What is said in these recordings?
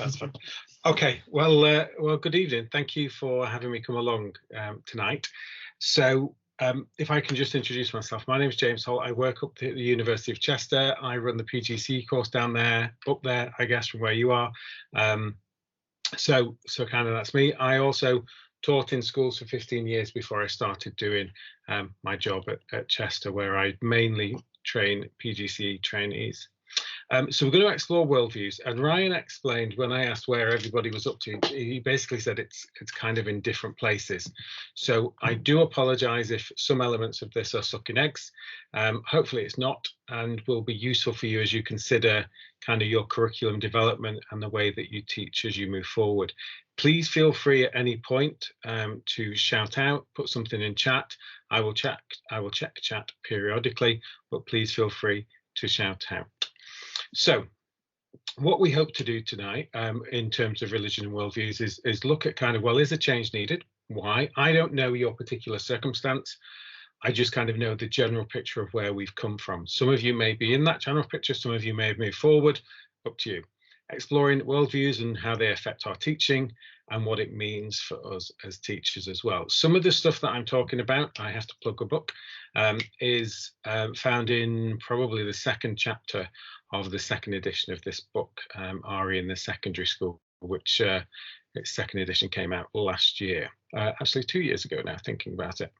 That's fine. Okay, well, good evening. Thank you for having me come along tonight. So, if I can just introduce myself, my name is James Holt. I work up at the University of Chester. I run the PGC course down there, up there, I guess, from where you are. So kind of that's me. I also taught in schools for 15 years before I started doing my job at Chester, where I mainly train PGCE trainees. So we're going to explore worldviews, and Ryan explained when I asked where everybody was up to, he basically said it's kind of in different places. So I do apologize if some elements of this are sucking eggs. Hopefully it's not, and will be useful for you as you consider kind of your curriculum development and the way that you teach as you move forward. Please feel free at any point to shout out, put something in chat. I will check chat periodically, but please feel free to shout out. So what we hope to do tonight in terms of religion and worldviews is look at kind of, well, is a change needed? Why? I don't know your particular circumstance. I just kind of know the general picture of where we've come from. Some of you may be in that general picture. Some of you may have moved forward. Up to you. Exploring worldviews and how they affect our teaching and what it means for us as teachers as well. Some of the stuff that I'm talking about, I have to plug a book, is found in probably the second chapter of the second edition of this book, RE in the Secondary School, which its second edition came out last year, actually 2 years ago now, thinking about it.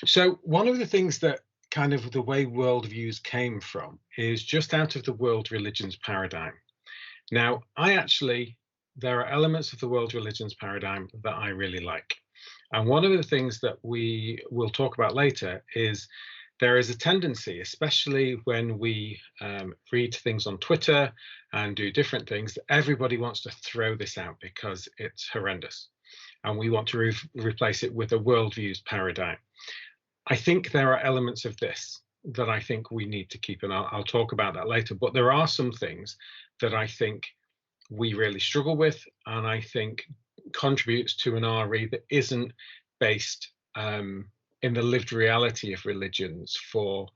So one of the things that kind of the way worldviews came from is just out of the world religions paradigm. Now, there are elements of the world religions paradigm that I really like. And one of the things that we will talk about later is there is a tendency, especially when we read things on Twitter and do different things, that everybody wants to throw this out because it's horrendous. And we want to replace it with a worldviews paradigm. I think there are elements of this that I think we need to keep, and I'll talk about that later. But there are some things that I think we really struggle with, and I think contributes to an RE that isn't based in the lived reality of religions for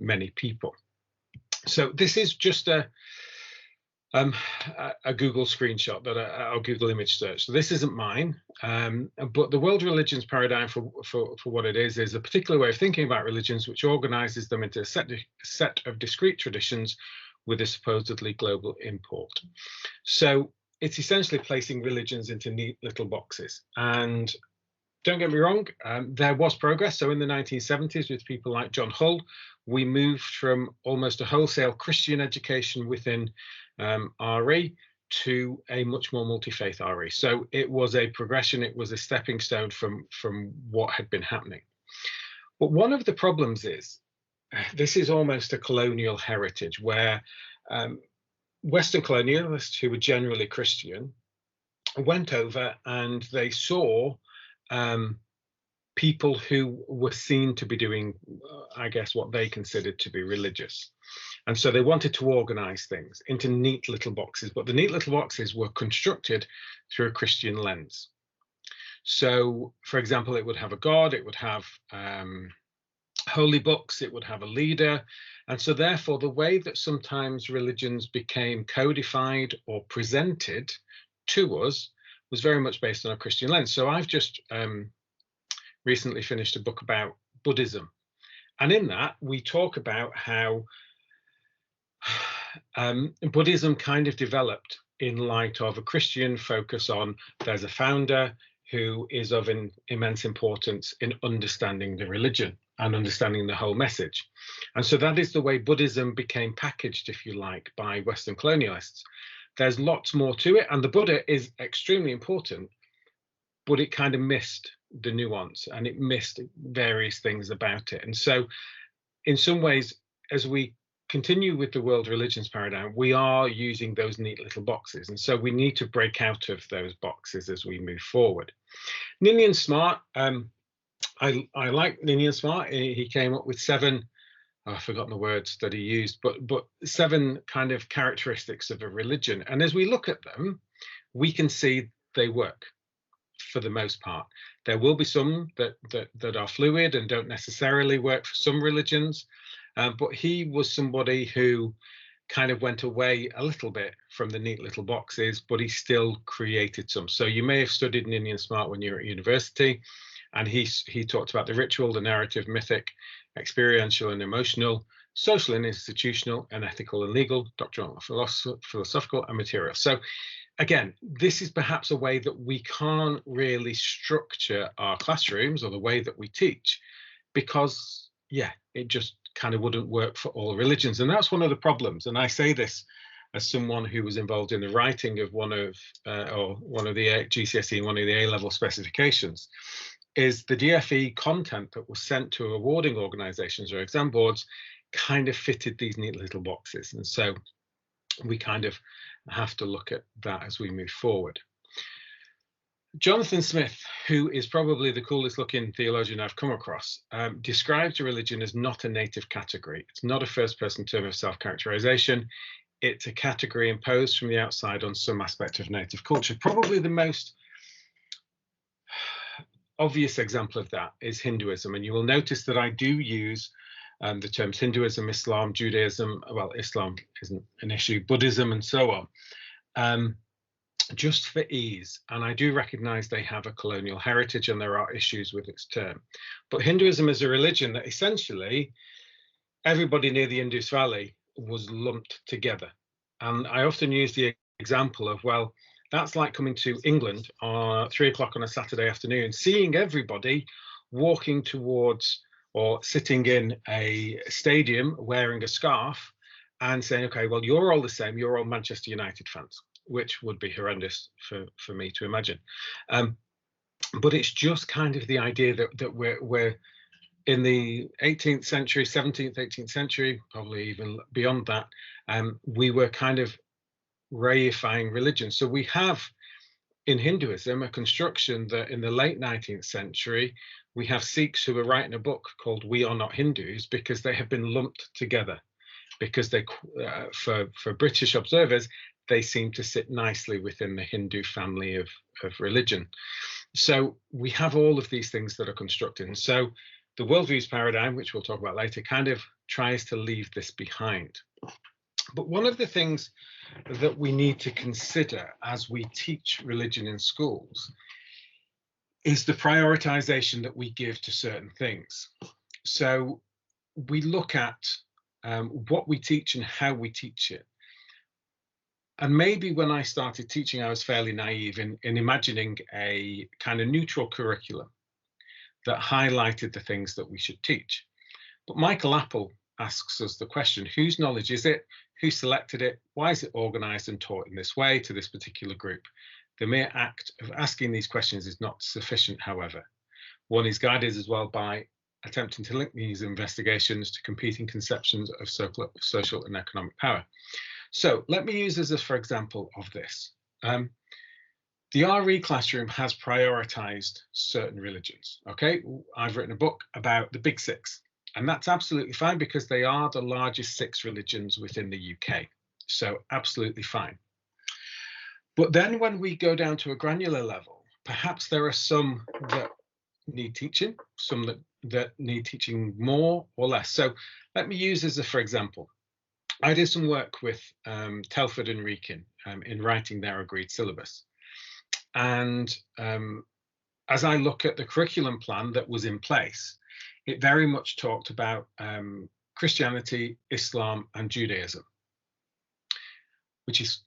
many people. So this is just a Google screenshot, that a Google image search. So this isn't mine, but the world religions paradigm for what it is a particular way of thinking about religions, which organizes them into a set of discrete traditions with a supposedly global import. So it's essentially placing religions into neat little boxes. And don't get me wrong, there was progress. So in the 1970s, with people like John Hull, we moved from almost a wholesale Christian education within RE to a much more multi-faith RE. So it was a progression, it was a stepping stone from what had been happening. But one of the problems is, this is almost a colonial heritage where Western colonialists, who were generally Christian, went over and they saw people who were seen to be doing, I guess, what they considered to be religious. And so they wanted to organize things into neat little boxes, but the neat little boxes were constructed through a Christian lens. So, for example, it would have a god, it would have holy books, it would have a leader. And so therefore, the way that sometimes religions became codified or presented to us was very much based on a Christian lens. So I've just recently finished a book about Buddhism. And in that, we talk about how Buddhism kind of developed in light of a Christian focus on there's a founder who is of immense importance in understanding the religion and understanding the whole message. And so that is the way Buddhism became packaged, if you like, by Western colonialists. There's lots more to it, and the Buddha is extremely important, but it kind of missed the nuance and it missed various things about it. And so in some ways, as we continue with the world religions paradigm, we are using those neat little boxes. And so we need to break out of those boxes as we move forward. Ninian Smart, I like Ninian Smart. He came up with 7, I've forgotten the words that he used, but 7 kind of characteristics of a religion. And as we look at them, we can see they work for the most part. There will be some that are fluid and don't necessarily work for some religions. But he was somebody who kind of went away a little bit from the neat little boxes, but he still created some. So you may have studied in Indian Smart when you were at university, and he talked about the ritual, the narrative, mythic, experiential and emotional, social and institutional, and ethical and legal, doctrinal, philosophical, and material. So again, this is perhaps a way that we can't really structure our classrooms or the way that we teach, because yeah, it just kind of wouldn't work for all religions. And that's one of the problems. And I say this as someone who was involved in the writing of one of the GCSE and one of the A-level specifications, is the DFE content that was sent to awarding organizations or exam boards kind of fitted these neat little boxes. And so we kind of have to look at that as we move forward. Jonathan Smith, who is probably the coolest looking theologian I've come across, describes religion as not a native category. It's not a first person term of self-characterization. It's a category imposed from the outside on some aspect of native culture. Probably the most obvious example of that is Hinduism. And you will notice that I do use the terms Hinduism, Islam, Judaism, well, Islam isn't an issue, Buddhism, and so on, just for ease. And I do recognize they have a colonial heritage and there are issues with its term. But Hinduism is a religion that essentially everybody near the Indus Valley was lumped together. And I often use the example of, well, that's like coming to England at 3 o'clock on a Saturday afternoon, seeing everybody walking towards or sitting in a stadium wearing a scarf and saying, okay, well, you're all the same, you're all Manchester United fans, which would be horrendous for me to imagine. But it's just kind of the idea that we're in the 18th century, 17th, 18th century, probably even beyond that, we were kind of reifying religion. So we have in Hinduism a construction that in the late 19th century, we have Sikhs who are writing a book called We Are Not Hindus, because they have been lumped together, because they, for British observers, they seem to sit nicely within the Hindu family of religion. So we have all of these things that are constructed. And so the worldviews paradigm, which we'll talk about later, kind of tries to leave this behind. But one of the things that we need to consider as we teach religion in schools is the prioritization that we give to certain things. So we look at what we teach and how we teach it. And maybe when I started teaching, I was fairly naive in imagining a kind of neutral curriculum that highlighted the things that we should teach. But Michael Apple asks us the question, whose knowledge is it? Who selected it? Why is it organized and taught in this way to this particular group? The mere act of asking these questions is not sufficient, however. One is guided as well by attempting to link these investigations to competing conceptions of social and economic power. So let me use as a for example of this. The RE classroom has prioritized certain religions. Okay, I've written a book about the big six, and that's absolutely fine because they are the largest 6 religions within the UK. So absolutely fine. But then when we go down to a granular level, perhaps there are some that need teaching, some that need teaching more or less. So let me use as a for example. I did some work with Telford and Wrekin in writing their agreed syllabus. And as I look at the curriculum plan that was in place, it very much talked about Christianity, Islam, and Judaism, which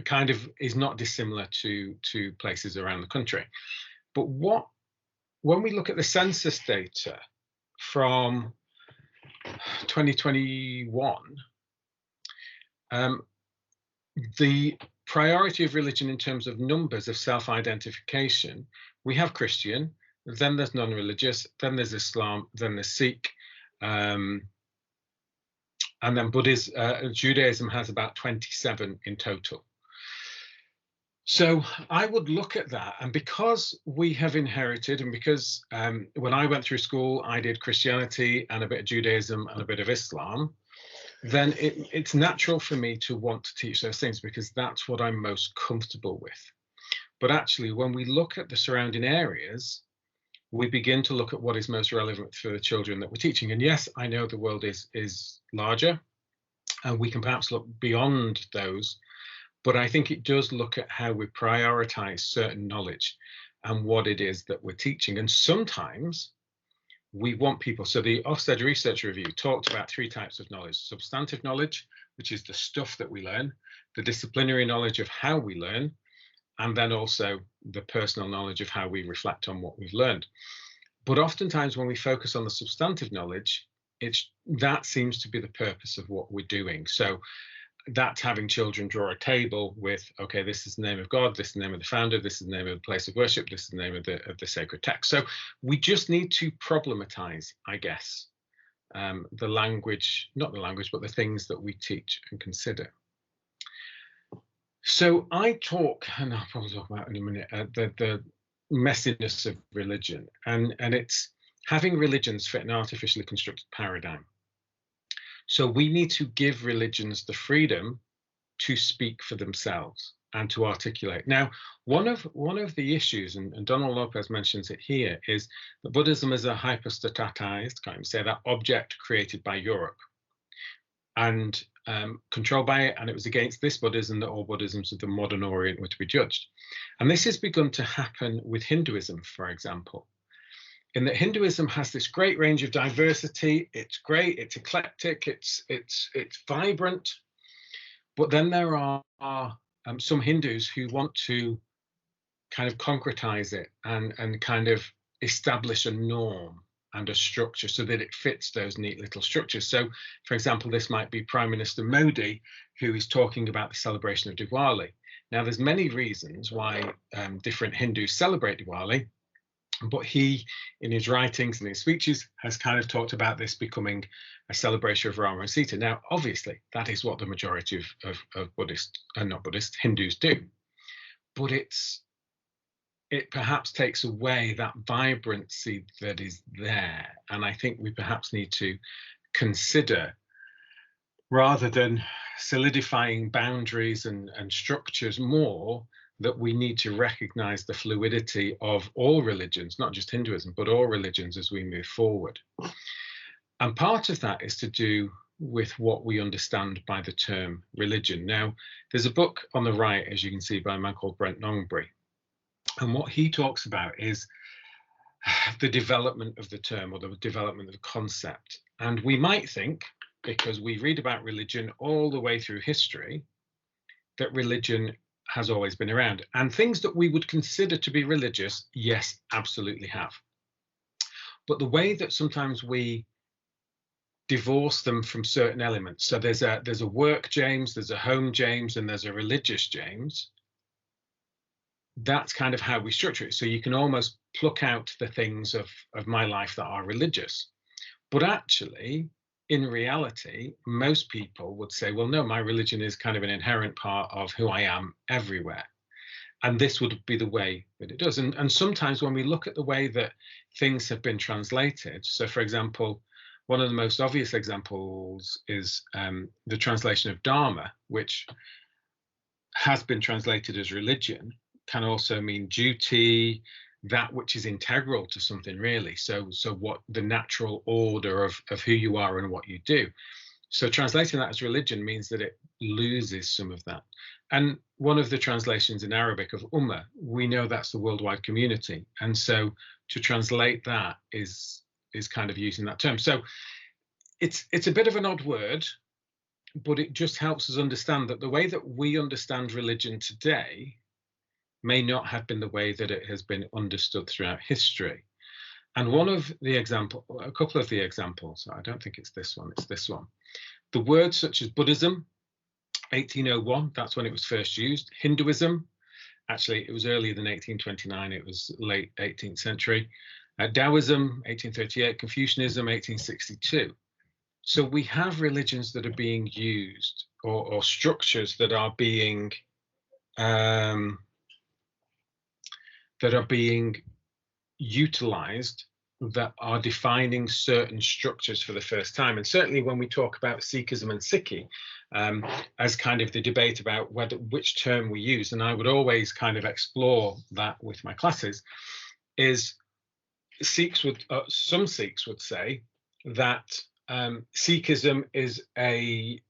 kind of is not dissimilar to places around the country. But when we look at the census data from 2021, the priority of religion in terms of numbers of self-identification, we have Christian, then there's non-religious, then there's Islam, then there's Sikh, and then Judaism has about 27 in total. So I would look at that, and because we have inherited, and because when I went through school, I did Christianity and a bit of Judaism and a bit of Islam, then it's natural for me to want to teach those things because that's what I'm most comfortable with. But actually, when we look at the surrounding areas, we begin to look at what is most relevant for the children that we're teaching. And yes, I know the world is larger. and we can perhaps look beyond those. But I think it does look at how we prioritize certain knowledge and what it is that we're teaching. And sometimes we want people. So the Ofsted Research Review talked about three types of knowledge: substantive knowledge, which is the stuff that we learn, the disciplinary knowledge of how we learn, and then also the personal knowledge of how we reflect on what we've learned. But oftentimes when we focus on the substantive knowledge, that seems to be the purpose of what we're doing. So that's having children draw a table with, okay, this is the name of God, this is the name of the founder, this is the name of the place of worship, this is the name of the sacred text. So we just need to problematize, I guess, the language, not the language, but the things that we teach and consider. So I talk, and I'll probably talk about in a minute, the messiness of religion, and it's having religions fit an artificially constructed paradigm. So we need to give religions the freedom to speak for themselves and to articulate. Now, one of the issues, and Donald Lopez mentions it here, is that Buddhism is a hypostatatized, can't even say that, object created by Europe and controlled by it, and it was against this Buddhism that all Buddhisms of the modern Orient were to be judged. And this has begun to happen with Hinduism, for example, in that Hinduism has this great range of diversity. It's great, it's eclectic, it's vibrant, but then there are some Hindus who want to kind of concretize it and kind of establish a norm and a structure so that it fits those neat little structures. So, for example, this might be Prime Minister Modi, who is talking about the celebration of Diwali. Now, there's many reasons why different Hindus celebrate Diwali, but he, in his writings and his speeches, has kind of talked about this becoming a celebration of Rama and Sita. Now, obviously, that is what the majority of Buddhist, not Buddhist, Hindus do. But it perhaps takes away that vibrancy that is there. And I think we perhaps need to consider, rather than solidifying boundaries and structures more, that we need to recognize the fluidity of all religions, not just Hinduism, but all religions as we move forward. And part of that is to do with what we understand by the term religion. Now, there's a book on the right, as you can see, by a man called Brent Nongbury. And what he talks about is the development of the term, or the development of the concept. And we might think, because we read about religion all the way through history, that religion has always been around. And things that we would consider to be religious, yes, absolutely have. But the way that sometimes we divorce them from certain elements, so there's a work James, there's a home James, and there's a religious James. That's kind of how we structure it. So you can almost pluck out the things of my life that are religious. But actually, in reality, most people would say, well, no, my religion is kind of an inherent part of who I am everywhere. And this would be the way that it does. And sometimes when we look at the way that things have been translated, so for example, one of the most obvious examples is the translation of Dharma, which has been translated as religion, can also mean duty, that which is integral to something, really. So what the natural order of who you are and what you do. So translating that as religion means that it loses some of that. And one of the translations in Arabic of Ummah, we know that's the worldwide community. And so to translate that is kind of using that term. So it's a bit of an odd word, but it just helps us understand that the way that we understand religion today may not have been the way that it has been understood throughout history. And a couple of the examples, I don't think it's this one, it's this one. The words such as Buddhism, 1801, that's when it was first used. Hinduism, actually it was earlier than 1829, it was late 18th century. Taoism, 1838, Confucianism, 1862. So we have religions that are being used, or structures that are being utilized, that are defining certain structures for the first time. And certainly when we talk about Sikhism and Sikhi, as kind of the debate about which term we use, and I would always kind of explore that with my classes, is some Sikhs would say that Sikhism is a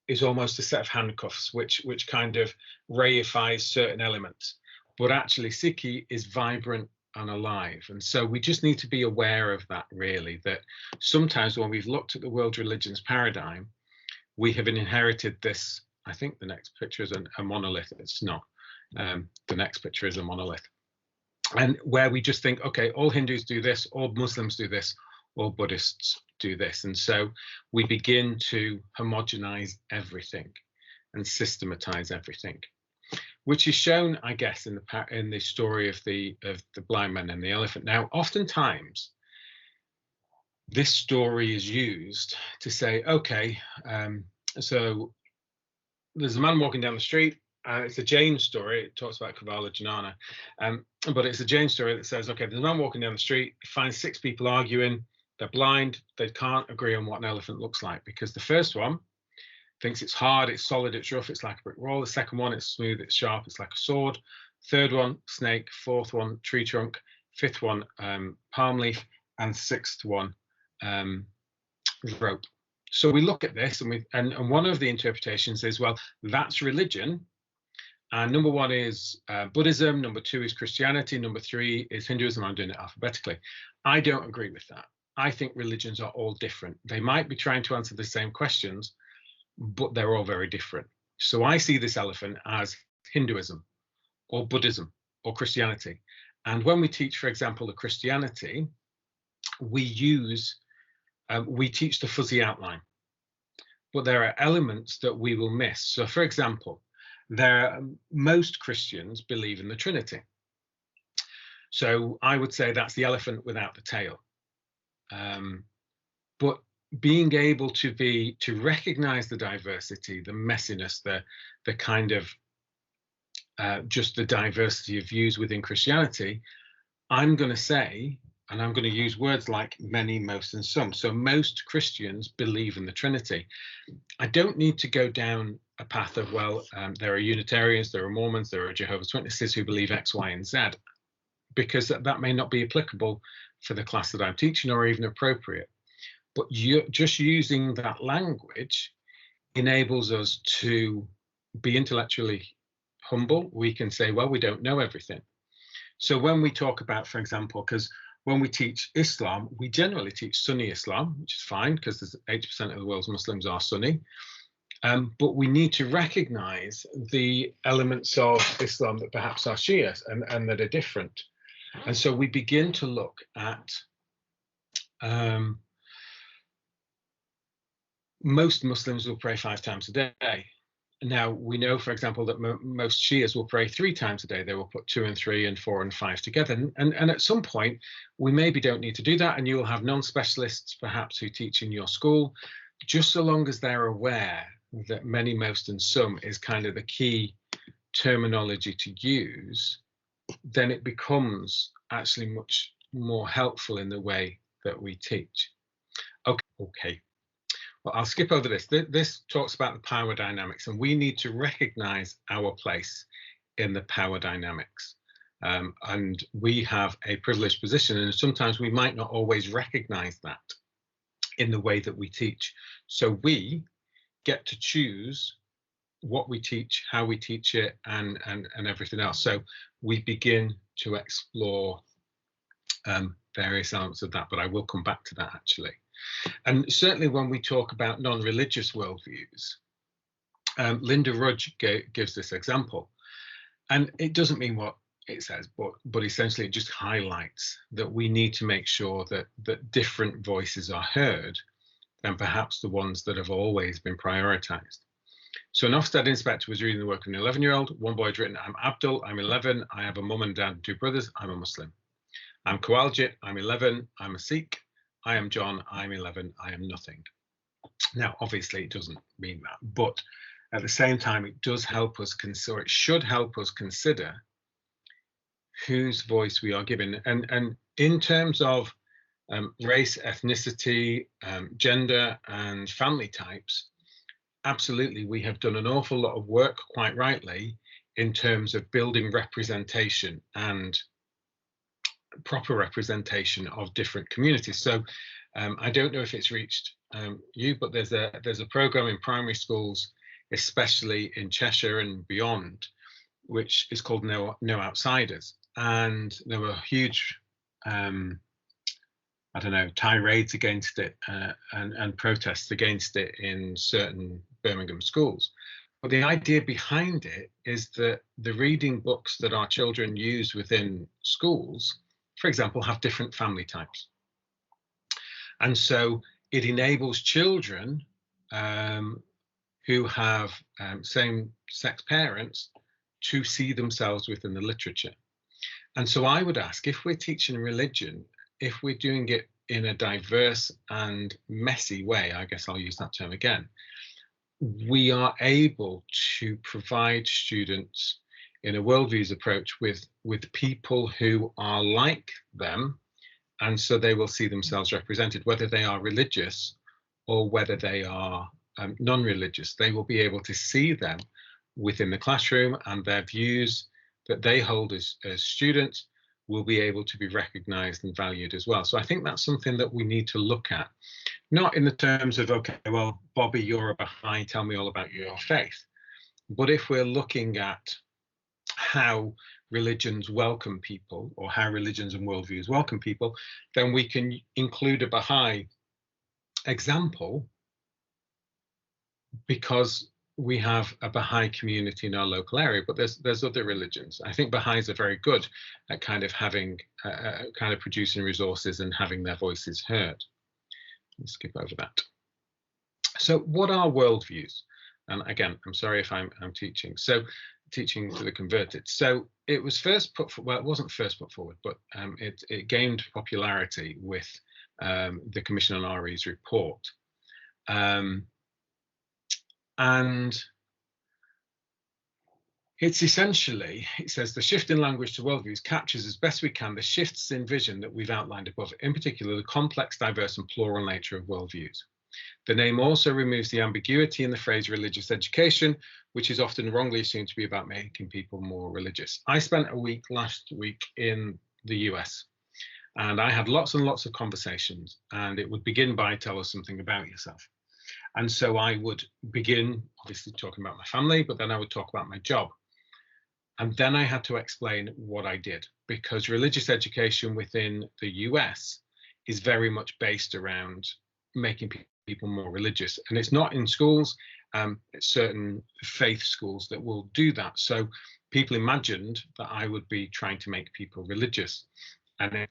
is almost a set of handcuffs, which kind of reifies certain elements. But actually, Sikhi is vibrant and alive. And so we just need to be aware of that, really, that sometimes when we've looked at the world religions paradigm, we have inherited this. I think the next picture is a monolith. It's not. The next picture is a monolith. And where we just think, okay, all Hindus do this, all Muslims do this, all Buddhists do this. And so we begin to homogenize everything and systematize everything, which is shown, I guess, in the story of the blind man and the elephant. Now, oftentimes, this story is used to say, okay, so there's a man walking down the street. It's a Jain story. It talks about Kavala Janana, but it's a Jain story that says, okay, there's a man walking down the street. He finds 6 people arguing. They're blind. They can't agree on what an elephant looks like, because the first one thinks it's hard, it's solid, it's rough, it's like a brick wall. The second one, it's smooth, it's sharp, it's like a sword. Third one, snake. Fourth one, tree trunk. Fifth one, palm leaf. And sixth one, rope. So we look at this, and one of the interpretations is, well, that's religion. And number 1 is Buddhism, number 2 is Christianity, number 3 is Hinduism. I'm doing it alphabetically. I don't agree with that. I think religions are all different. They might be trying to answer the same questions, but they're all very different. So I see this elephant as Hinduism or Buddhism or Christianity. And when we teach, for example, the Christianity, we teach the fuzzy outline, but there are elements that we will miss. So, for example, most Christians believe in the Trinity. So I would say that's the elephant without the tail. But being able to recognize the diversity, the messiness, the kind of just the diversity of views within Christianity, I'm going to say, and I'm going to use words like many, most, and some. So most Christians believe in the Trinity. I don't need to go down a path of, well, there are Unitarians, there are Mormons, there are Jehovah's Witnesses who believe X, Y, and Z, because that may not be applicable for the class that I'm teaching or even appropriate. But just using that language enables us to be intellectually humble. We can say, well, we don't know everything. So when we talk about, for example, because when we teach Islam, we generally teach Sunni Islam, which is fine because there's 80% of the world's Muslims are Sunni. But we need to recognize the elements of Islam that perhaps are Shia and that are different. And so we begin to look at most Muslims will pray 5 times a day. Now, we know, for example, that most Shias will pray 3 times a day. They will put 2 and 3 and 4 and 5 together. And at some point, we maybe don't need to do that. And you will have non-specialists, perhaps, who teach in your school, just so long as they're aware that many, most, and some is kind of the key terminology to use, then it becomes actually much more helpful in the way that we teach. Okay. Well, I'll skip over this. This talks about the power dynamics, and we need to recognize our place in the power dynamics. And we have a privileged position, and sometimes we might not always recognize that in the way that we teach. So we get to choose what we teach, how we teach it, and everything else. So we begin to explore various elements of that, but I will come back to that actually. And certainly when we talk about non-religious worldviews, Linda Rudge gives this example, and it doesn't mean what it says, but essentially it just highlights that we need to make sure that different voices are heard than perhaps the ones that have always been prioritized. So an Ofsted inspector was reading the work of an 11-year-old. One boy had written, I'm Abdul, I'm 11, I have a mum and dad and 2 brothers, I'm a Muslim. I'm Kawaljit, I'm 11, I'm a Sikh. I am John, I'm 11, I am nothing. Now, obviously, it doesn't mean that, but at the same time, it does help us consider, it should help us consider whose voice we are giving. And in terms of race, ethnicity, gender, and family types, absolutely, we have done an awful lot of work, quite rightly, in terms of building representation and proper representation of different communities. So I don't know if it's reached you, but there's a program in primary schools especially in Cheshire and beyond, which is called No Outsiders. And there were huge, I don't know, tirades against it and protests against it in certain Birmingham schools. But the idea behind it is that the reading books that our children use within schools, for example, have different family types. And so it enables children who have same-sex parents to see themselves within the literature. And so I would ask, if we're teaching religion, if we're doing it in a diverse and messy way, I guess I'll use that term again, we are able to provide students in a worldviews approach with people who are like them, and so they will see themselves represented, whether they are religious or whether they are non-religious. They will be able to see them within the classroom, and their views that they hold as students will be able to be recognized and valued as well. So I think that's something that we need to look at, not in the terms of, okay, well, Bobby, you're a Baha'i, tell me all about your faith. But if we're looking at how religions welcome people, or how religions and worldviews welcome people, then we can include a Baha'i example, because we have a Baha'i community in our local area, but there's other religions. I think Baha'is are very good at kind of having, kind of producing resources and having their voices heard. Let's skip over that. So what are worldviews? And again, I'm sorry if I'm teaching. So teaching to the converted. So it was first put, well, it wasn't first put forward, but it gained popularity with the Commission on RE's report. And it's essentially, it says, the shift in language to worldviews captures as best we can the shifts in vision that we've outlined above, in particular the complex, diverse and plural nature of worldviews. The name also removes the ambiguity in the phrase religious education, which is often wrongly assumed to be about making people more religious. I spent a week last week in the US, and I had lots and lots of conversations, and it would begin by tell us something about yourself. And so I would begin, obviously, talking about my family, but then I would talk about my job. And then I had to explain what I did, because religious education within the US is very much based around making people more religious. And it's not in schools, it's certain faith schools that will do that. So people imagined that I would be trying to make people religious. And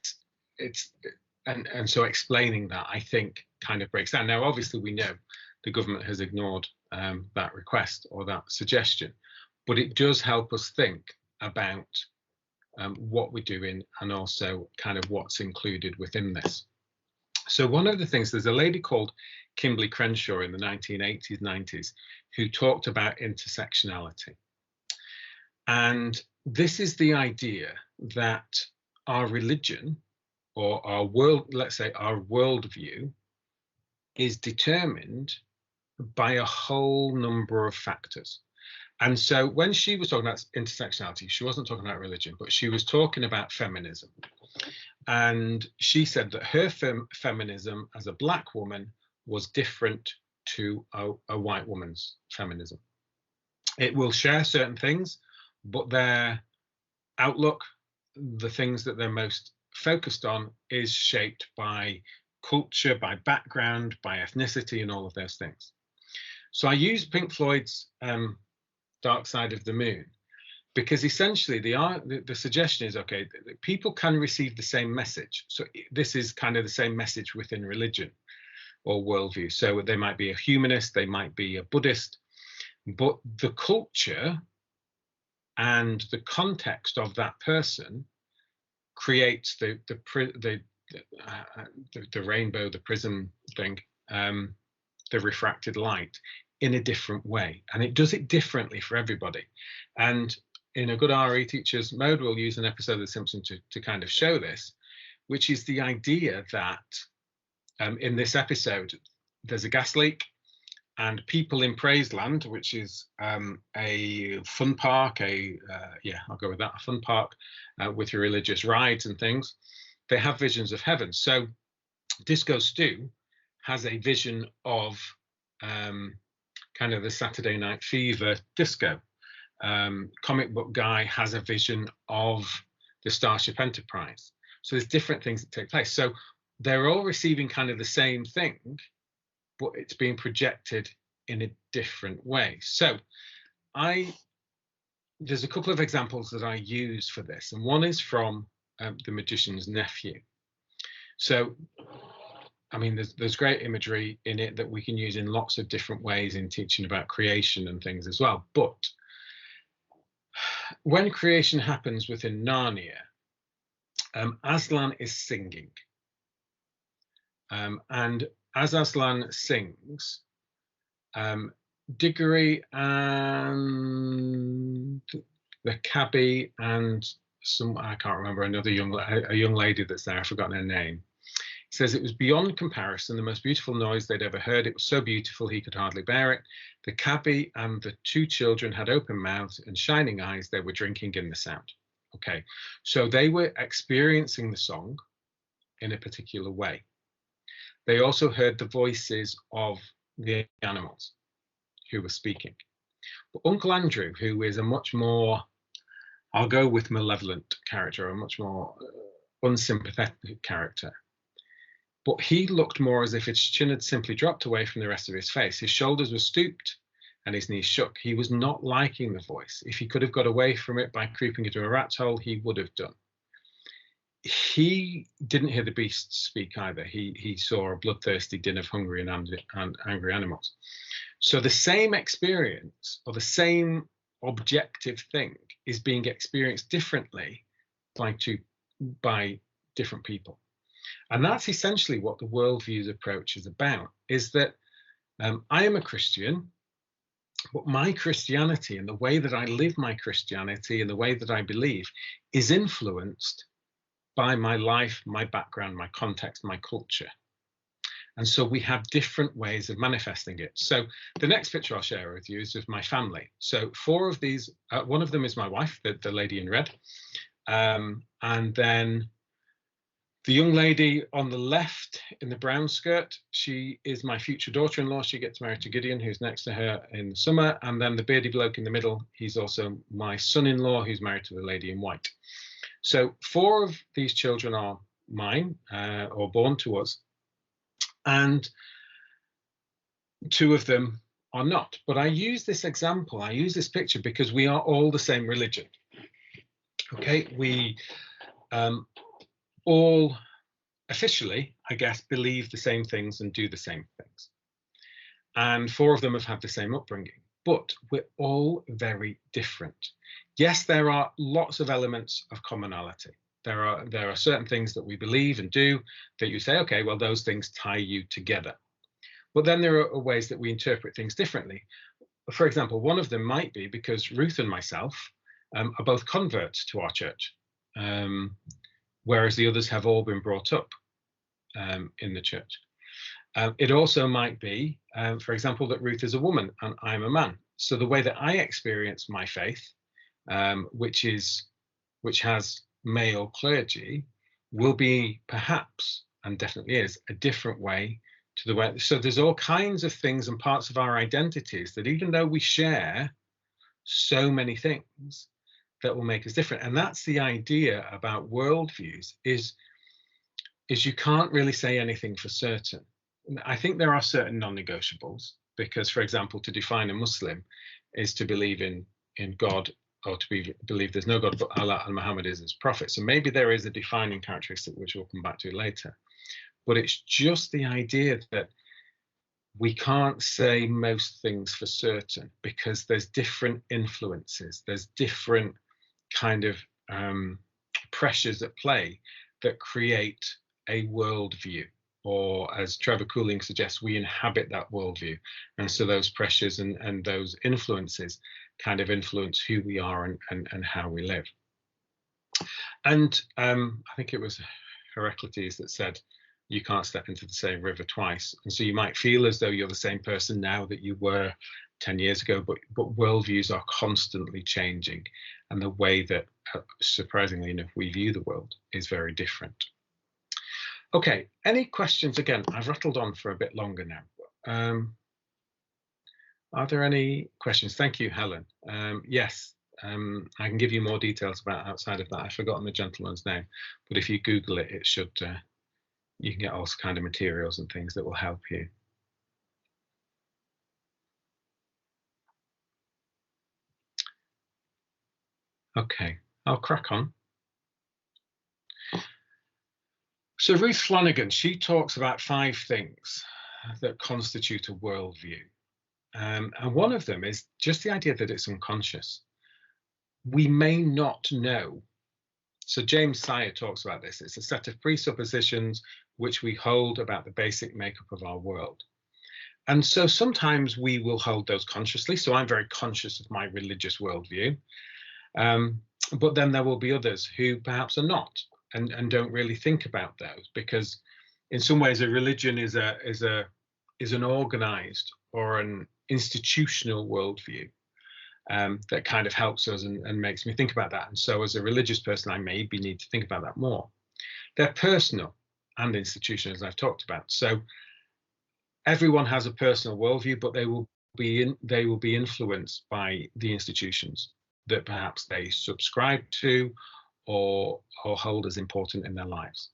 and so explaining that, I think, kind of breaks down. Now, obviously, we know the government has ignored that request or that suggestion, but it does help us think about what we're doing and also kind of what's included within this. So one of the things, there's a lady called Kimberly Crenshaw in the 1980s, 90s, who talked about intersectionality. And this is the idea that our religion, or our world, let's say our worldview, is determined by a whole number of factors. And so when she was talking about intersectionality, she wasn't talking about religion, but she was talking about feminism. And she said that her feminism as a Black woman was different to a white woman's feminism. It will share certain things, but their outlook, the things that they're most focused on, is shaped by culture, by background, by ethnicity, and all of those things. So I use Pink Floyd's Dark Side of the Moon, because essentially the suggestion is, okay, people can receive the same message. So this is kind of the same message within religion or worldview. So they might be a humanist, they might be a Buddhist, but the culture and the context of that person creates the rainbow, the prism thing, the refracted light, in a different way, and it does it differently for everybody. And in a good RE teacher's mode, we'll use an episode of The Simpsons to kind of show this, which is the idea that in this episode, there's a gas leak, and people in Praiseland, which is a fun park, yeah, I'll go with that, a fun park with your religious rides and things, they have visions of heaven. So Disco Stu has a vision of kind of the Saturday Night Fever disco. Comic book guy has a vision of the Starship Enterprise. So there's different things that take place. So they're all receiving kind of the same thing, but it's being projected in a different way. So there's a couple of examples that I use for this, and one is from The Magician's Nephew. So, I mean, there's great imagery in it that we can use in lots of different ways in teaching about creation and things as well. But when creation happens within Narnia, Aslan is singing. And as Aslan sings, Diggory and the cabbie and I can't remember, a young lady that's there, I've forgotten her name, says it was beyond comparison the most beautiful noise they'd ever heard. It was so beautiful he could hardly bear it. The cabbie and the two children had open mouths and shining eyes. They were drinking in the sound. Okay, so they were experiencing the song in a particular way. They also heard the voices of the animals who were speaking. But Uncle Andrew, who is a much more, I'll go with malevolent character, a much more unsympathetic character, but he looked more as if his chin had simply dropped away from the rest of his face. His shoulders were stooped and his knees shook. He was not liking the voice. If he could have got away from it by creeping into a rat's hole, he would have done. He didn't hear the beasts speak either. He saw a bloodthirsty din of hungry and angry animals. So the same experience, or the same objective thing, is being experienced differently by different people. And that's essentially what the Worldviews approach is about, is that I am a Christian, but my Christianity and the way that I live my Christianity and the way that I believe is influenced by my life, my background, my context, my culture. And so we have different ways of manifesting it. So the next picture I'll share with you is of my family. So 4 of these, one of them is my wife, the lady in red. And then the young lady on the left in the brown skirt, she is my future daughter-in-law. She gets married to Gideon, who's next to her in the summer. And then the beardy bloke in the middle, he's also my son-in-law, who's married to the lady in white. So 4 of these children are mine, or born to us, and 2 of them are not. But I use this example, I use this picture because we are all the same religion. Okay, we all officially, I guess, believe the same things and do the same things. And 4 of them have had the same upbringing, but we're all very different. Yes, there are lots of elements of commonality. There are certain things that we believe and do that you say, okay, well, those things tie you together. But then there are ways that we interpret things differently. For example, one of them might be because Ruth and myself are both converts to our church, whereas the others have all been brought up in the church. It also might be, for example, that Ruth is a woman and I'm a man. So the way that I experience my faith, which has male clergy, will be perhaps, and definitely is, a different way to the way. So there's all kinds of things and parts of our identities that, even though we share so many things, that will make us different. And that's the idea about worldviews, is you can't really say anything for certain. I think there are certain non-negotiables, because, for example, to define a Muslim is to believe in God, or to believe there's no God but Allah and Muhammad is his prophet. So maybe there is a defining characteristic which we'll come back to later. But it's just the idea that we can't say most things for certain, because there's different influences, there's different kind of pressures at play that create a worldview. Or, as Trevor Cooling suggests, we inhabit that worldview. And so those pressures and those influences kind of influence who we are and how we live. And I think it was Heraclitus that said, you can't step into the same river twice. And so you might feel as though you're the same person now that you were 10 years ago, but worldviews are constantly changing. And the way that, surprisingly enough, we view the world is very different. Okay, any questions? Again, I've rattled on for a bit longer now. Are there any questions? Thank you, Helen. Yes, I can give you more details about outside of that. I've forgotten the gentleman's name, but if you Google it, it should, you can get all kind of materials and things that will help you. Okay, I'll crack on. So Ruth Flanagan, she talks about 5 things that constitute a worldview. And one of them is just the idea that it's unconscious. We may not know. So James Sire talks about this. It's a set of presuppositions which we hold about the basic makeup of our world. And so sometimes we will hold those consciously. So I'm very conscious of my religious worldview. But then there will be others who perhaps are not and don't really think about those, because in some ways a religion is an organized or an institutional worldview that kind of helps us and makes me think about that. And so as a religious person, I maybe need to think about that more. They're personal and institutional, as I've talked about. So everyone has a personal worldview, but they will be influenced by the institutions that perhaps they subscribe to or hold as important in their lives.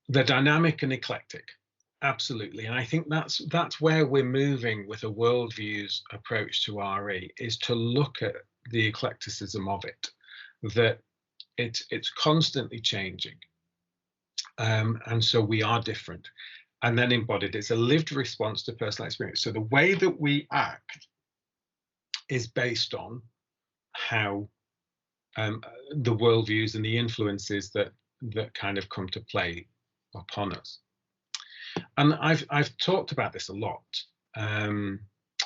They're dynamic and eclectic, absolutely. And I think that's where we're moving with a worldviews approach to RE, is to look at the eclecticism of it, that it's constantly changing. And so we are different. And then embodied, it's a lived response to personal experience. So the way that we act is based on how the worldviews and the influences that kind of come to play upon us. And I've talked about this a lot, and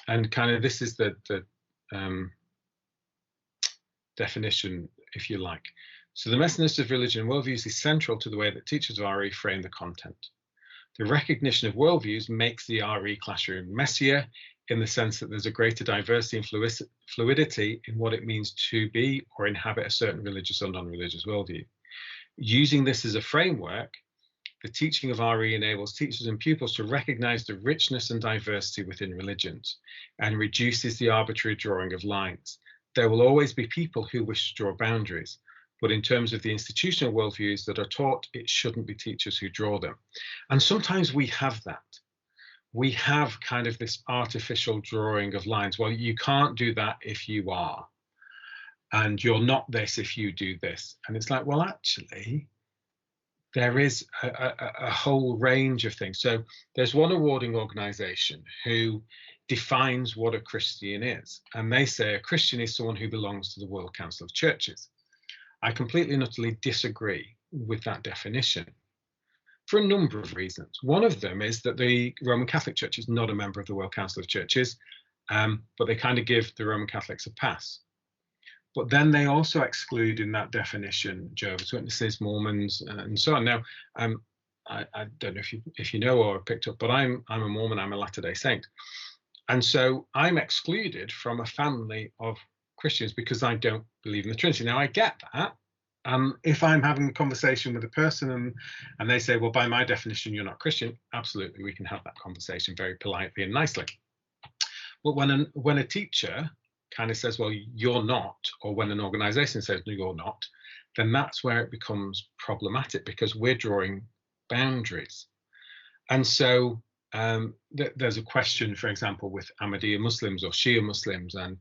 kind of this is the definition, if you like. So the messiness of religion and worldviews is central to the way that teachers of RE frame the content. The recognition of worldviews makes the RE classroom messier, in the sense that there's a greater diversity and fluidity in what it means to be or inhabit a certain religious or non-religious worldview. Using this as a framework, the teaching of RE enables teachers and pupils to recognize the richness and diversity within religions and reduces the arbitrary drawing of lines. There will always be people who wish to draw boundaries, but in terms of the institutional worldviews that are taught, it shouldn't be teachers who draw them. And sometimes we have that. We have kind of this artificial drawing of lines. Well, you can't do that if you are, and you're not this if you do this. And it's like, well, actually, there is a whole range of things. So there's one awarding organization who defines what a Christian is. And they say a Christian is someone who belongs to the World Council of Churches. I completely and utterly disagree with that definition, for a number of reasons. One of them is that the Roman Catholic Church is not a member of the World Council of Churches, but they kind of give the Roman Catholics a pass. But then they also exclude in that definition Jehovah's Witnesses, Mormons, and so on. Now, I don't know if you know or picked up, but I'm a Mormon. I'm a Latter-day Saint, and so I'm excluded from a family of Christians because I don't believe in the Trinity. Now, I get that. If I'm having a conversation with a person and they say, well, by my definition, you're not Christian, absolutely, we can have that conversation very politely and nicely. But when a teacher kind of says, well, you're not, or when an organization says, no, you're not, then that's where it becomes problematic, because we're drawing boundaries. And so there's a question, for example, with Ahmadiyya Muslims or Shia Muslims and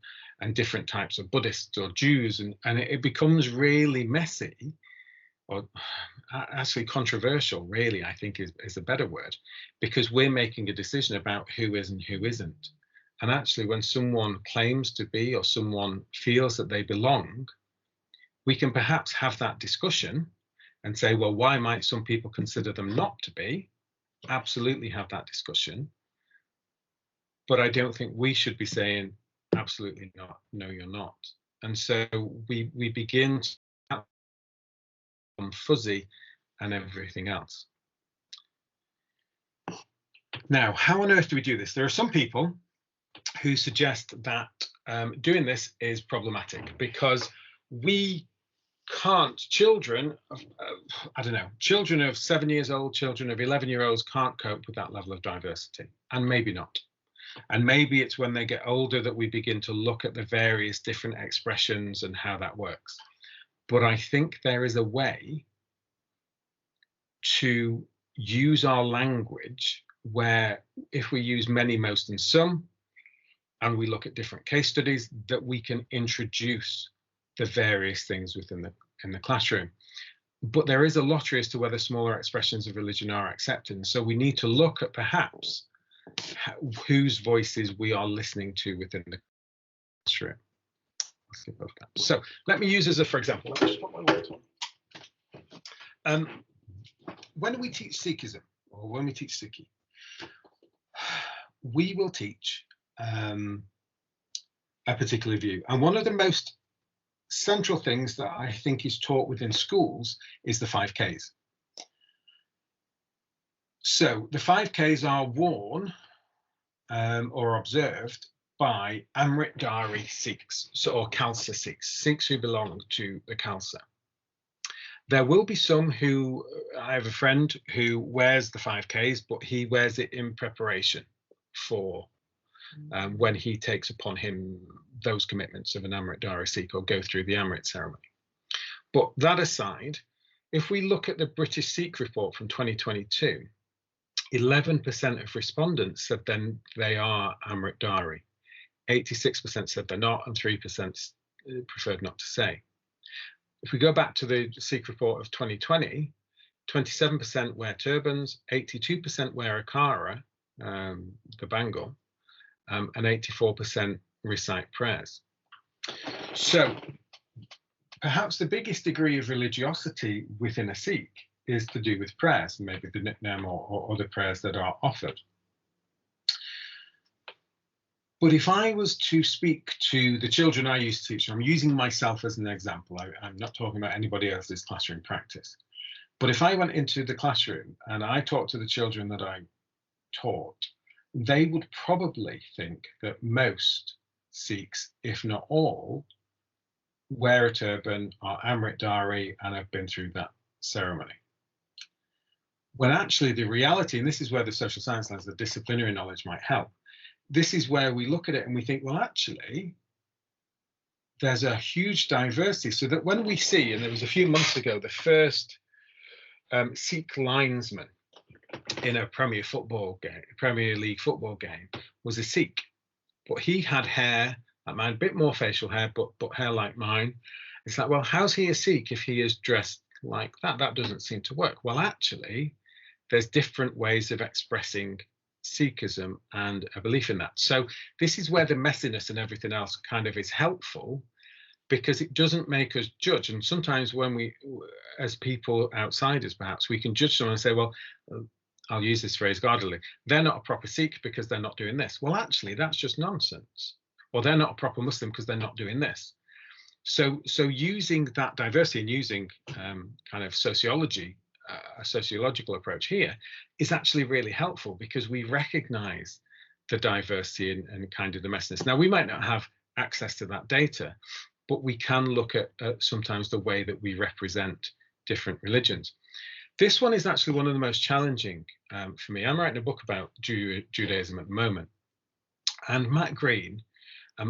different types of Buddhists or Jews, and it becomes really messy, or actually controversial, really, I think is a better word, because we're making a decision about who is and who isn't. And actually, when someone claims to be, or someone feels that they belong, we can perhaps have that discussion and say, well, why might some people consider them not to be? Absolutely have that discussion. But I don't think we should be saying, absolutely not, no, you're not. And so we begin to become fuzzy and everything else. Now, how on earth do we do this? There are some people who suggest that doing this is problematic, because we can't, children of 7 years old, children of 11-year-olds can't cope with that level of diversity, and maybe not. And maybe it's when they get older that we begin to look at the various different expressions and how that works. But I think there is a way to use our language where, if we use many, most, and some, and we look at different case studies, that we can introduce the various things within the classroom. But there is a lottery as to whether smaller expressions of religion are accepted. And so we need to look at perhaps whose voices we are listening to within the classroom. So let me use as a, for example, let me just put my words on. When we teach Sikhism, or when we teach Sikhi, we will teach a particular view. And one of the most central things that I think is taught within schools is the 5Ks. So the 5Ks are worn or observed by Amritdhari Sikhs, or Khalsa Sikhs, Sikhs who belong to the Khalsa. There will be some who, I have a friend who wears the 5Ks, but he wears it in preparation for when he takes upon him those commitments of an Amritdhari Sikh or go through the Amrit ceremony. But that aside, if we look at the British Sikh report from 2022, 11% of respondents said then they are Amritdhari, 86% said they're not, and 3% preferred not to say. If we go back to the Sikh report of 2020, 27% wear turbans, 82% wear a kara, the bangle, and 84% recite prayers. So perhaps the biggest degree of religiosity within a Sikh is to do with prayers, maybe the nickname or the prayers that are offered. But if I was to speak to the children I used to teach, I'm using myself as an example, I'm not talking about anybody else's classroom practice. But if I went into the classroom and I talked to the children that I taught, they would probably think that most Sikhs, if not all, wear a turban, are Amritdhari, and have been through that ceremony. When actually the reality, and this is where the social science lens, the disciplinary knowledge might help, this is where we look at it and we think, well, actually, there's a huge diversity. So that when we see, and there was a few months ago, the first Sikh linesman in a Premier League football game was a Sikh, but he had hair like mine, a bit more facial hair, but hair like mine. It's like, well, how's he a Sikh if he is dressed like that? That doesn't seem to work. Well, actually, there's different ways of expressing Sikhism and a belief in that. So this is where the messiness and everything else kind of is helpful, because it doesn't make us judge. And sometimes when we, as people outsiders, perhaps we can judge someone and say, well, I'll use this phrase guardedly, they're not a proper Sikh because they're not doing this. Well, actually, that's just nonsense. Or they're not a proper Muslim because they're not doing this. So using that diversity and using kind of sociology, a sociological approach here is actually really helpful, because we recognize the diversity and kind of the messiness. Now, we might not have access to that data, but we can look at sometimes the way that we represent different religions. This one is actually one of the most challenging for me. I'm writing a book about Judaism at the moment, and Matt Green,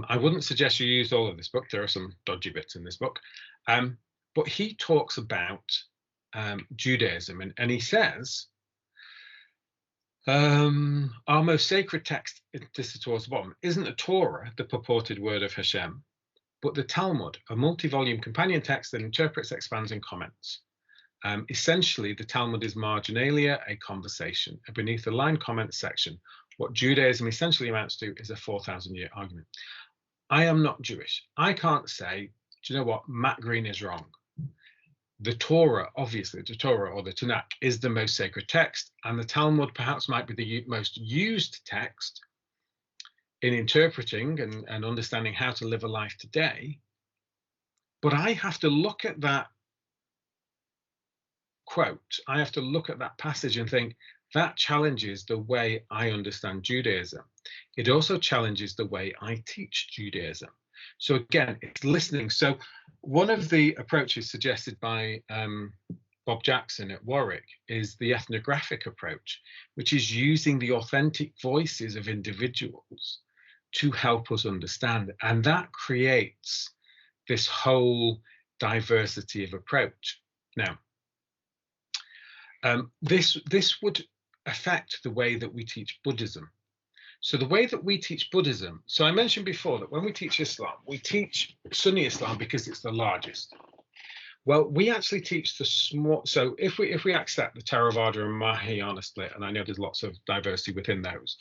I wouldn't suggest you use all of this book. There are some dodgy bits in this book, but he talks about Judaism, and he says, our most sacred text, this is towards the bottom, isn't the Torah, the purported word of Hashem, but the Talmud, a multi-volume companion text that interprets, expands, and comments. Essentially, the Talmud is marginalia, a conversation, a beneath the line comment section. What Judaism essentially amounts to is a 4,000-year argument. I am not Jewish. I can't say, do you know what, Matt Green is wrong. The Torah, obviously, the Torah or the Tanakh is the most sacred text, and the Talmud perhaps might be the most used text in interpreting and understanding how to live a life today. But I have to look at that quote, I have to look at that passage and think, that challenges the way I understand Judaism. It also challenges the way I teach Judaism. So again, it's listening. So one of the approaches suggested by Bob Jackson at Warwick, is the ethnographic approach, which is using the authentic voices of individuals to help us understand. And that creates this whole diversity of approach. Now, this would affect the way that we teach Buddhism. So the way that we teach Buddhism, so I mentioned before that when we teach Islam, we teach Sunni Islam because it's the largest. Well, we actually teach the small. So if we accept the Theravada and Mahayana split, and I know there's lots of diversity within those,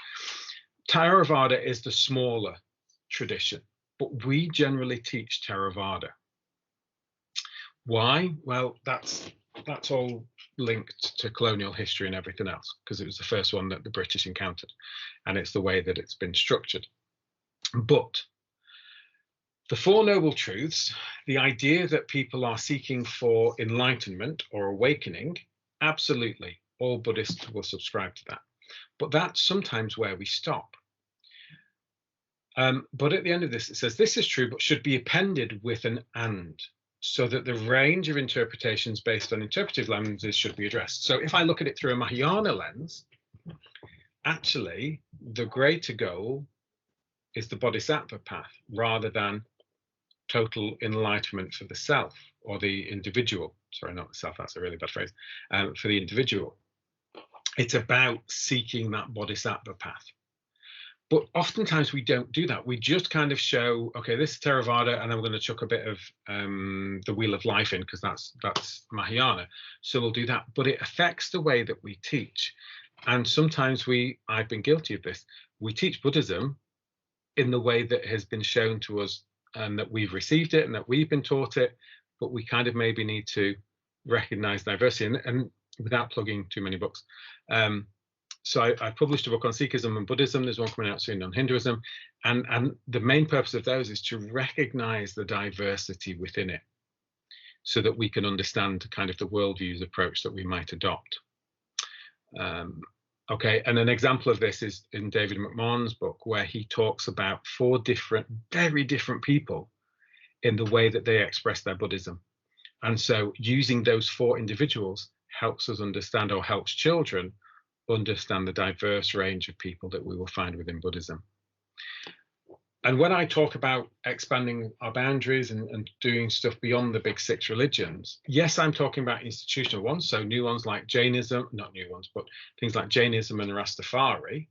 Theravada is the smaller tradition, but we generally teach Theravada. Why? Well, that's all linked to colonial history and everything else, because it was the first one that the British encountered, and it's the way that it's been structured. But the Four Noble Truths, the idea that people are seeking for enlightenment or awakening, absolutely, all Buddhists will subscribe to that. But that's sometimes where we stop. But at the end of this, it says this is true, but should be appended with an and, so that the range of interpretations based on interpretive lenses should be addressed. So if I look at it through a Mahayana lens, actually, the greater goal is the bodhisattva path rather than total enlightenment for the self or the individual. Sorry, not the self, that's a really bad phrase. For the individual. It's about seeking that bodhisattva path. But oftentimes we don't do that. We just kind of show, okay, this is Theravada, and then we're going to chuck a bit of the Wheel of Life in because that's Mahayana. So we'll do that. But it affects the way that we teach. And sometimes I've been guilty of this. We teach Buddhism in the way that has been shown to us and that we've received it and that we've been taught it, but we kind of maybe need to recognize diversity and without plugging too many books. So I published a book on Sikhism and Buddhism. There's one coming out soon on Hinduism. And the main purpose of those is to recognize the diversity within it so that we can understand kind of the worldviews approach that we might adopt. Okay, and an example of this is in David McMahon's book, where he talks about 4 different, very different people in the way that they express their Buddhism. And so using those 4 individuals helps us understand, or helps children understand, the diverse range of people that we will find within Buddhism. And when I talk about expanding our boundaries and doing stuff beyond the big 6 religions, yes, I'm talking about institutional ones, so new ones like Jainism, not new ones, but things like Jainism and Rastafari.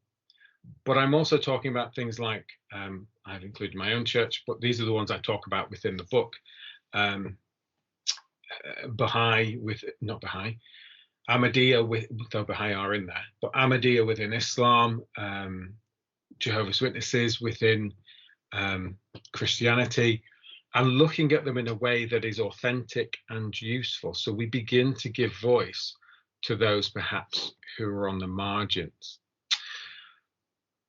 But I'm also talking about things like, I've included my own church, but these are the ones I talk about within the book. Baha'i not Baha'i, Ahmadiyya though Baha'i are in there, but Ahmadiyya within Islam, Jehovah's Witnesses within Christianity, and looking at them in a way that is authentic and useful. So we begin to give voice to those perhaps who are on the margins.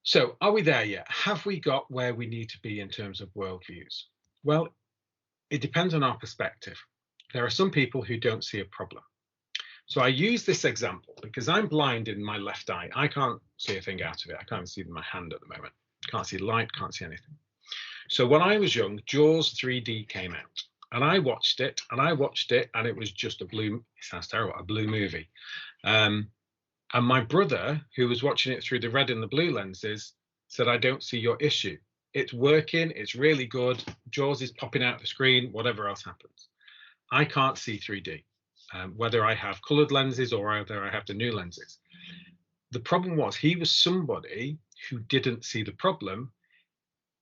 So are we there yet? Have we got where we need to be in terms of worldviews? Well, it depends on our perspective. There are some people who don't see a problem. So I use this example because I'm blind in my left eye. I can't see a thing out of it. I can't see my hand at the moment. Can't see light, can't see anything. So when I was young, Jaws 3D came out, and I watched it, and it was just a blue, it sounds terrible, a blue movie. And my brother, who was watching it through the red and the blue lenses, said, I don't see your issue. It's working, it's really good. Jaws is popping out the screen, whatever else happens. I can't see 3D, whether I have colored lenses or whether I have the new lenses. The problem was he was somebody who didn't see the problem.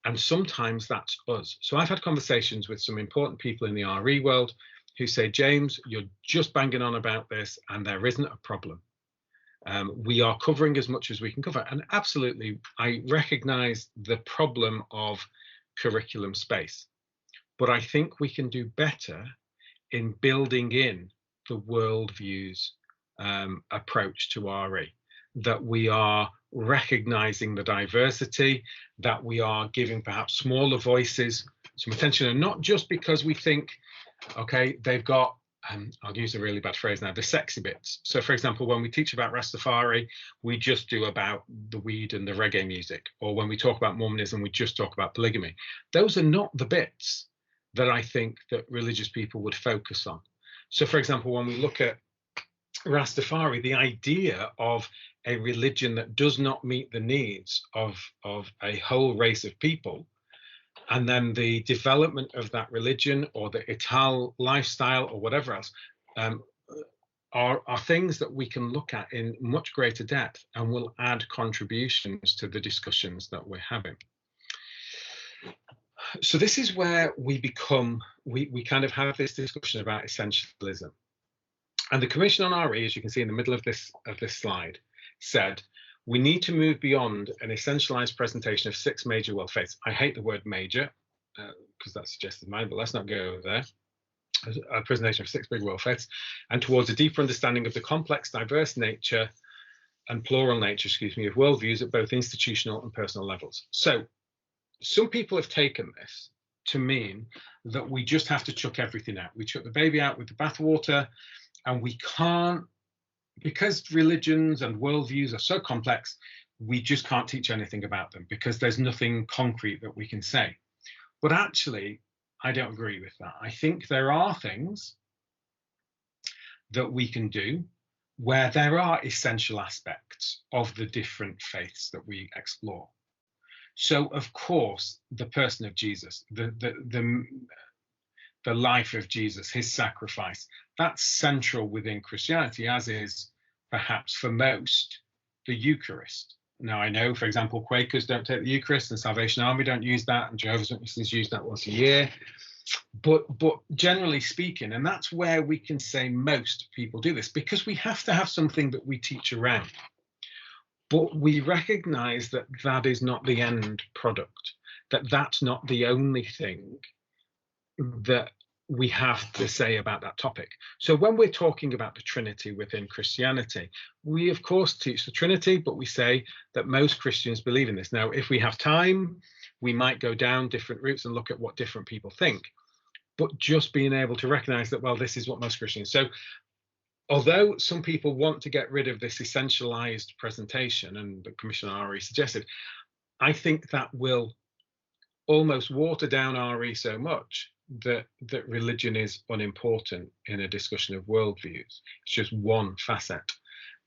And sometimes that's us. So I've had conversations with some important people in the RE world who say, James, you're just banging on about this and there isn't a problem. We are covering as much as we can cover. And absolutely, I recognize the problem of curriculum space. But I think we can do better in building in the worldviews approach to RE, that we are recognizing the diversity, that we are giving perhaps smaller voices some attention, and not just because we think, okay, they've got, I'll use a really bad phrase now, the sexy bits. So for example, when we teach about Rastafari, we just do about the weed and the reggae music, or when we talk about Mormonism, we just talk about polygamy. Those are not the bits that I think that religious people would focus on. So for example, when we look at Rastafari, the idea of a religion that does not meet the needs of a whole race of people, and then the development of that religion or the Ital lifestyle or whatever else, um, are things that we can look at in much greater depth and will add contributions to the discussions that we're having. So this is where we kind of have this discussion about essentialism. And the Commission on RE, as you can see in the middle of this slide, said we need to move beyond an essentialized presentation of 6 major world faiths. I hate the word major because that suggests mine, but let's not go there. A presentation of 6 big world faiths, and towards a deeper understanding of the complex, diverse nature and plural nature, of worldviews at both institutional and personal levels. So some people have taken this to mean that we just have to chuck everything out. We chuck the baby out with the bathwater, and we can't, because religions and worldviews are so complex, we just can't teach anything about them because there's nothing concrete that we can say. But actually, I don't agree with that. I think there are things that we can do where there are essential aspects of the different faiths that we explore. So, of course, the person of Jesus, the life of Jesus, his sacrifice, that's central within Christianity, as is perhaps for most the Eucharist. Now, I know, for example, Quakers don't take the Eucharist and Salvation Army don't use that, and Jehovah's Witnesses use that once a year. But generally speaking, and that's where we can say most people do this, because we have to have something that we teach around. But we recognize that that is not the end product, that that's not the only thing that we have to say about that topic. So when we're talking about the Trinity within Christianity, we of course teach the Trinity, but we say that most Christians believe in this. Now, if we have time, we might go down different routes and look at what different people think. But just being able to recognize that, well, this is what most Christians. So although some people want to get rid of this essentialized presentation, and the Commission on RE suggested, I think that will almost water down RE so much that religion is unimportant in a discussion of worldviews. It's just one facet.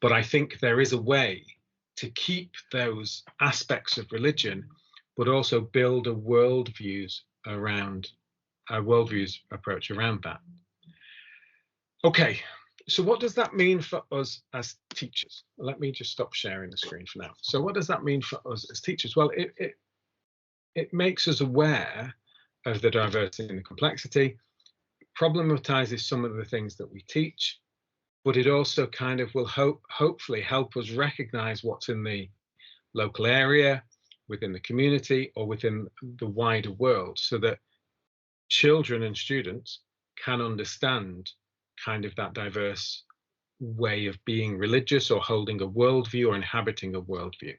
But I think there is a way to keep those aspects of religion, but also build a worldviews approach around that. Okay, so what does that mean for us as teachers? Let me just stop sharing the screen for now. So what does that mean for us as teachers? Well, it makes us aware of the diversity and the complexity, problematizes some of the things that we teach, but it also kind of will hopefully help us recognize what's in the local area, within the community, or within the wider world, so that children and students can understand kind of that diverse way of being religious or holding a worldview or inhabiting a worldview.